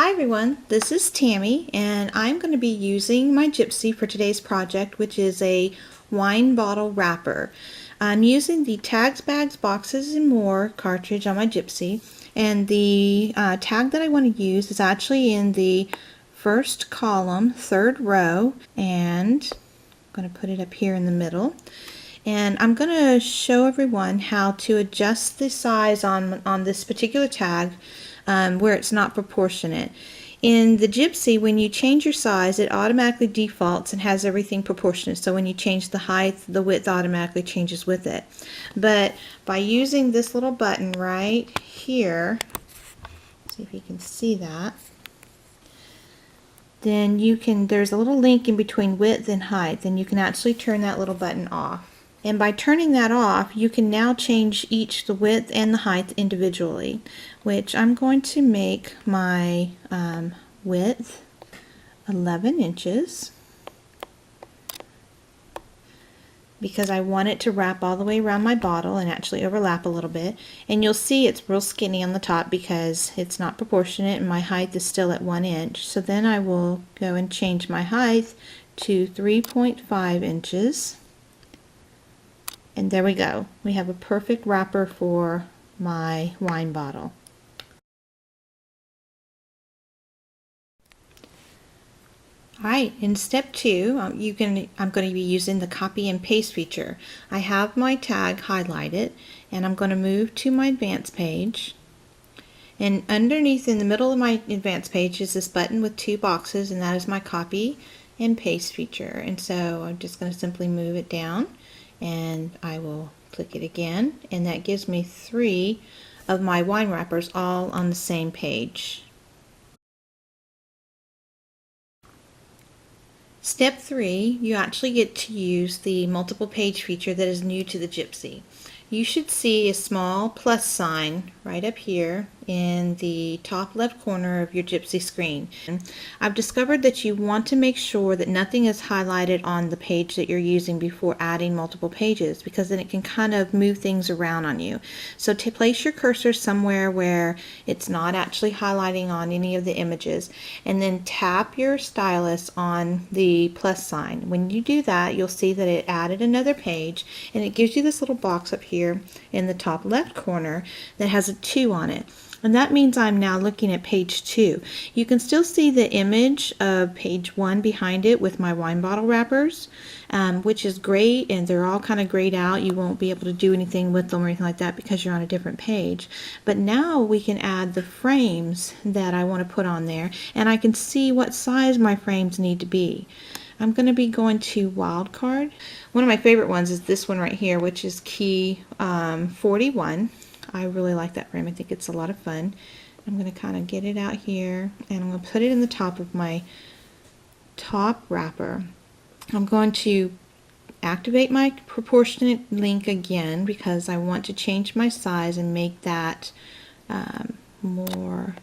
Hi everyone, this is Tammy and I'm going to be using my Gypsy for today's project, which is a wine bottle wrapper. I'm using the Tags, Bags, Boxes and More cartridge on my Gypsy, and the tag that I want to use is actually in the first column, third row, and I'm going to put it up here in the middle. And I'm going to show everyone how to adjust the size on this particular tag where it's not proportionate. In the Gypsy, when you change your size, it automatically defaults and has everything proportionate. So when you change the height, the width automatically changes with it. But by using this little button right here, see if you can see that, then you can, there's a little link in between width and height, and you can actually turn that little button off. And by turning that off, you can now change each the width and the height individually, which I'm going to make my width 11 inches because I want it to wrap all the way around my bottle and actually overlap a little bit. And you'll see it's real skinny on the top because it's not proportionate and my height is still at 1 inch. So then I will go and change my height to 3.5 inches. And there we go. We have a perfect wrapper for my wine bottle. Alright, in step 2, I'm going to be using the copy and paste feature. I have my tag highlighted and I'm going to move to my advanced page. And underneath in the middle of my advanced page is this button with 2 boxes, and that is my copy and paste feature. And so I'm just going to simply move it down and I will click it again, and that gives me 3 of my wine wrappers all on the same page. Step 3, you actually get to use the multiple page feature that is new to the Gypsy. You should see a small plus sign right up here in the top left corner of your Gypsy screen. I've discovered that you want to make sure that nothing is highlighted on the page that you're using before adding multiple pages, because then it can kind of move things around on you. So to place your cursor somewhere where it's not actually highlighting on any of the images, and then tap your stylus on the plus sign. When you do that, you'll see that it added another page, and it gives you this little box up here in the top left corner that has a 2 on it. And that means I'm now looking at page 2. You can still see the image of page 1 behind it with my wine bottle wrappers, which is great, and they're all kind of grayed out. You won't be able to do anything with them or anything like that because you're on a different page. But now we can add the frames that I want to put on there, and I can see what size my frames need to be. I'm going to be going to wildcard. One of my favorite ones is this one right here, which is key 41. I really like that frame. I think it's a lot of fun. I'm going to kind of get it out here, and I'm going to put it in the top of my top wrapper. I'm going to activate my proportionate link again because I want to change my size and make that more.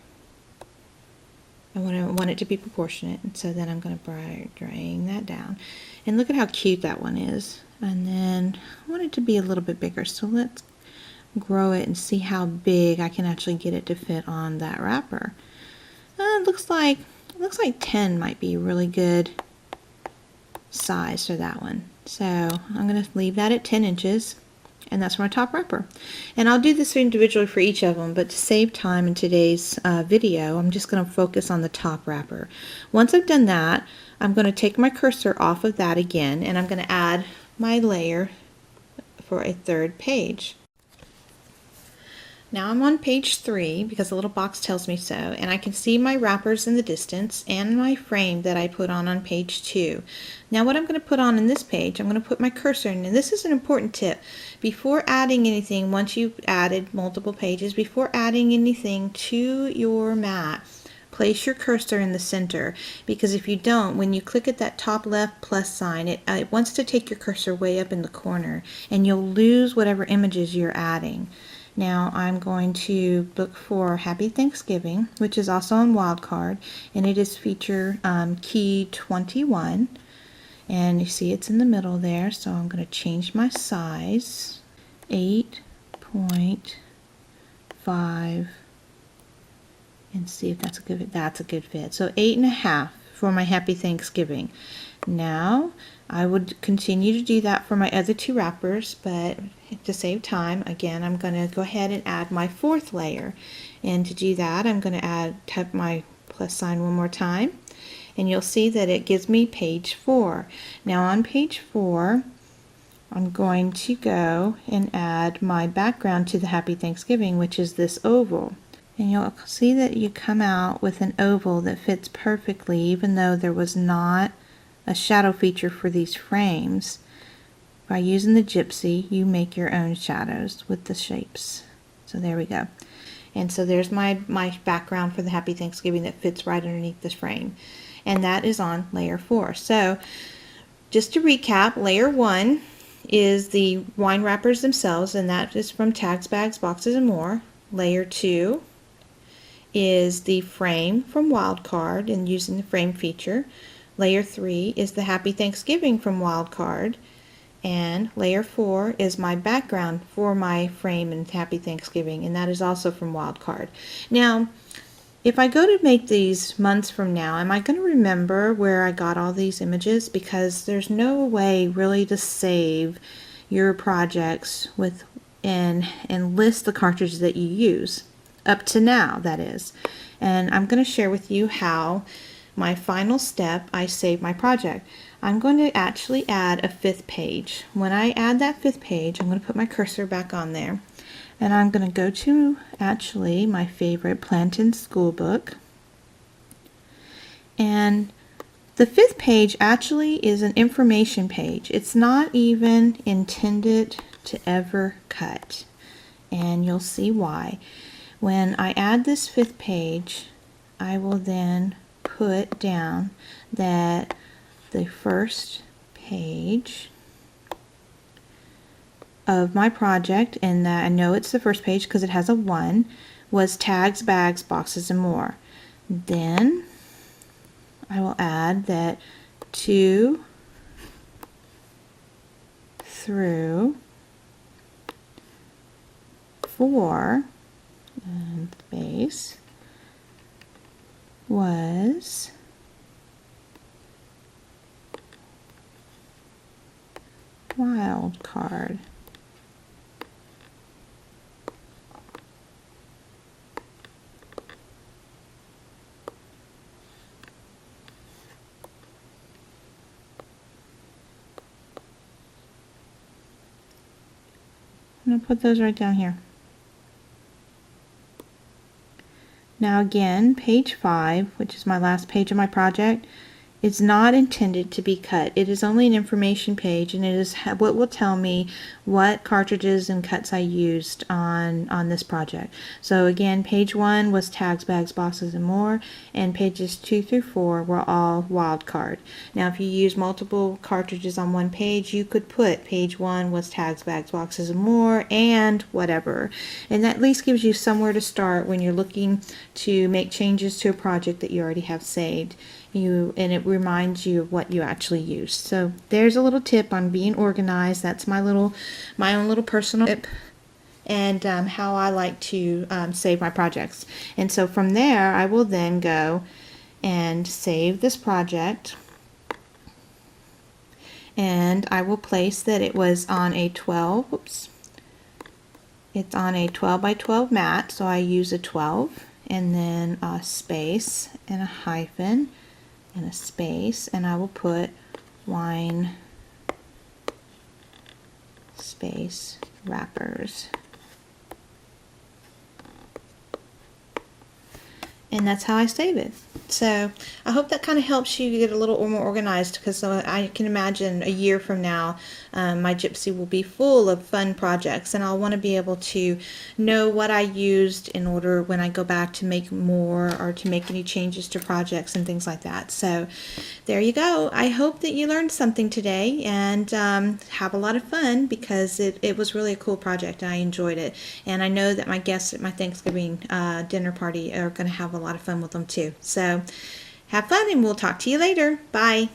I want it to be proportionate, and so then I'm going to bring that down. And look at how cute that one is. And then I want it to be a little bit bigger, so let's grow it and see how big I can actually get it to fit on that wrapper. It looks like 10 might be a really good size for that one. So I'm going to leave that at 10 inches, and that's my top wrapper. And I'll do this individually for each of them, but to save time in today's video, I'm just going to focus on the top wrapper. Once I've done that, I'm going to take my cursor off of that again, and I'm going to add my layer for a third page. Now I'm on page 3 because the little box tells me so, and I can see my wrappers in the distance and my frame that I put on page 2. Now what I'm going to put on in this page, I'm going to put my cursor in, and this is an important tip. Before adding anything, once you've added multiple pages, before adding anything to your mat, place your cursor in the center, because if you don't, when you click at that top left plus sign, it wants to take your cursor way up in the corner, and you'll lose whatever images you're adding. Now I'm going to look for Happy Thanksgiving, which is also on wildcard, and it is feature key 21, and you see it's in the middle there, so I'm going to change my size 8.5 and see if that's a good fit. That's a good fit. So 8.5 for my Happy Thanksgiving. Now I would continue to do that for my other 2 wrappers, but to save time, again, I'm going to go ahead and add my 4th layer. And to do that, I'm going to type my plus sign one more time, and you'll see that it gives me page 4. Now on page 4, I'm going to go and add my background to the Happy Thanksgiving, which is this oval. And you'll see that you come out with an oval that fits perfectly, even though there was not a shadow feature for these frames. By using the Gypsy, you make your own shadows with the shapes. So there we go. And so there's my background for the Happy Thanksgiving that fits right underneath this frame. And that is on layer 4. So just to recap, layer 1 is the wine wrappers themselves, and that is from Tags, Bags, Boxes, and More. Layer 2 is the frame from Wildcard and using the frame feature. Layer 3 is the Happy Thanksgiving from Wildcard. And layer 4 is my background for my frame and Happy Thanksgiving, and that is also from Wildcard. Now, if I go to make these months from now, am I going to remember where I got all these images? Because there's no way really to save your projects and list the cartridges that you use. Up to now, that is. And I'm going to share with you how my final step, I save my project. I'm going to actually add a 5th page. When I add that 5th page, I'm going to put my cursor back on there. And I'm going to go to actually my favorite Plantin school book. And the 5th page actually is an information page. It's not even intended to ever cut. And you'll see why. When I add this 5th page, I will then put down that the first page of my project, and that I know it's the first page because it has a 1, was Tags, Bags, Boxes, and More. Then I will add that 2 through 4 and space was Wildcard. I'm going to put those right down here. Now again, page 5, which is my last page of my project, is not intended to be cut. It is only an information page, and it is what will tell me what cartridges and cuts I used on this project. So again, page 1 was Tags, Bags, Boxes, and More, and pages 2 through 4 were all Wildcard. Now if you use multiple cartridges on one page, you could put page 1 was Tags, Bags, Boxes, and More, and whatever. And that at least gives you somewhere to start when you're looking to make changes to a project that you already have saved. And it reminds you of what you actually used. So there's a little tip on being organized. That's my own little personal tip, and how I like to save my projects. And so from there, I will then go and save this project, and I will place that it was on a 12. Oops. It's on a 12 by 12 mat, so I use a 12, and then a space and a hyphen and a space, and I will put wine space wrappers. And that's how I save it. So I hope that kind of helps you get a little more organized, because I can imagine a year from now my Gypsy will be full of fun projects, and I'll want to be able to know what I used in order when I go back to make more or to make any changes to projects and things like that. So there you go. I hope that you learned something today, and have a lot of fun, because it was really a cool project. I enjoyed it, and I know that my guests at my Thanksgiving dinner party are going to have a lot of fun with them too. So have fun, and we'll talk to you later. Bye.